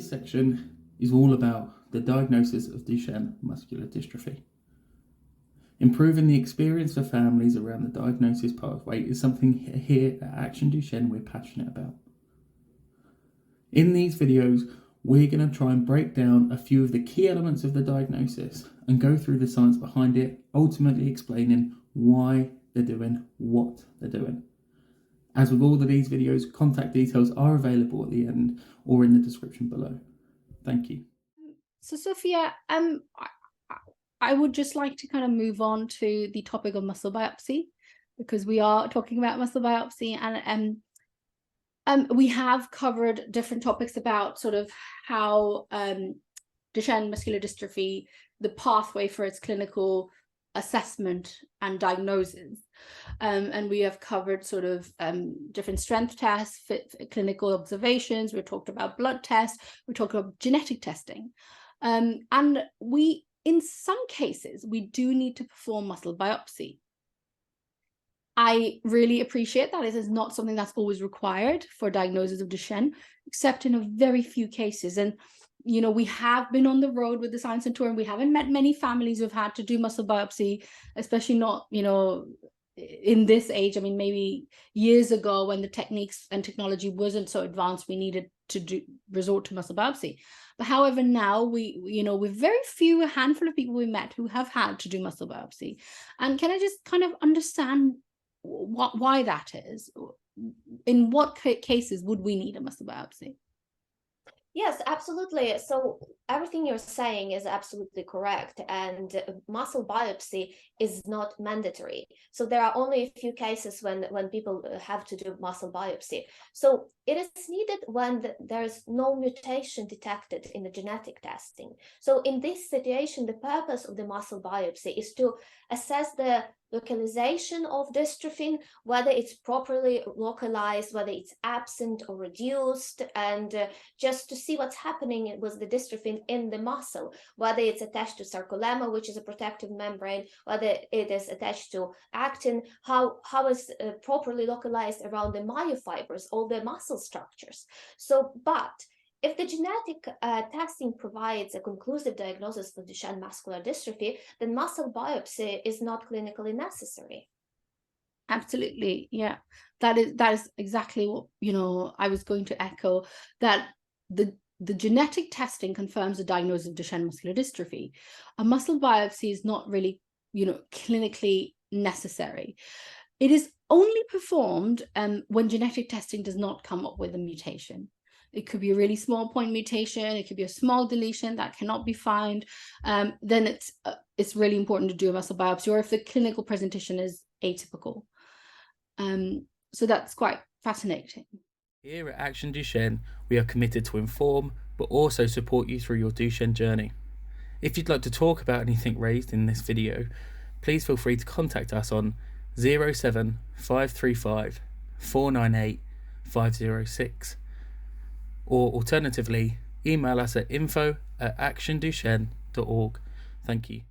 section is all about the diagnosis of Duchenne muscular dystrophy. Improving the experience for families around the diagnosis pathway is something here at Action Duchenne we're passionate about. In these videos, we're going to try and break down a few of the key elements of the diagnosis and go through the science behind it, ultimately explaining why they're doing what they're doing. As with all of these videos, contact details are available at the end or in the description below. Thank you. So Sophia, I would just like to kind of move on to the topic of muscle biopsy, because we are talking about muscle biopsy, and we have covered different topics about sort of how Duchenne muscular dystrophy, the pathway for its clinical assessment and diagnosis. And we have covered sort of different strength tests, clinical observations. We talked about blood tests. We talked about genetic testing. And in some cases, we do need to perform muscle biopsy. I really appreciate that it is not something that's always required for diagnosis of Duchenne, except in a very few cases. And, you know, we have been on the road with the Science and Tour, and we haven't met many families who've had to do muscle biopsy, especially not, you know, in this age. I mean, maybe years ago when the techniques and technology wasn't so advanced, we needed to resort to muscle biopsy. But however, now with very few, a handful of people we met who have had to do muscle biopsy. And can I just kind of understand why that is? In what cases would we need a muscle biopsy? Yes, absolutely. So everything you're saying is absolutely correct. And muscle biopsy is not mandatory. So there are only a few cases when people have to do muscle biopsy. So it is needed when there is no mutation detected in the genetic testing. So in this situation, the purpose of the muscle biopsy is to assess the localization of dystrophin, whether it's properly localized, whether it's absent or reduced, and just to see what's happening with the dystrophin in the muscle, whether it's attached to sarcolemma, which is a protective membrane, whether it is attached to actin, how is properly localized around the myofibers, all the muscle structures. So, but if the genetic testing provides a conclusive diagnosis of Duchenne muscular dystrophy, then muscle biopsy is not clinically necessary. Absolutely, yeah. That is exactly what, I was going to echo, that the genetic testing confirms the diagnosis of Duchenne muscular dystrophy. A muscle biopsy is not really, clinically necessary. It is only performed when genetic testing does not come up with a mutation. It could be a really small point mutation. It could be a small deletion that cannot be found. Then it's really important to do a muscle biopsy, or if the clinical presentation is atypical. So that's quite fascinating. Here at Action Duchenne, we are committed to inform, but also support you through your Duchenne journey. If you'd like to talk about anything raised in this video, please feel free to contact us on 07535 498 506. Or alternatively, email us at info@actionduchenne.org. Thank you.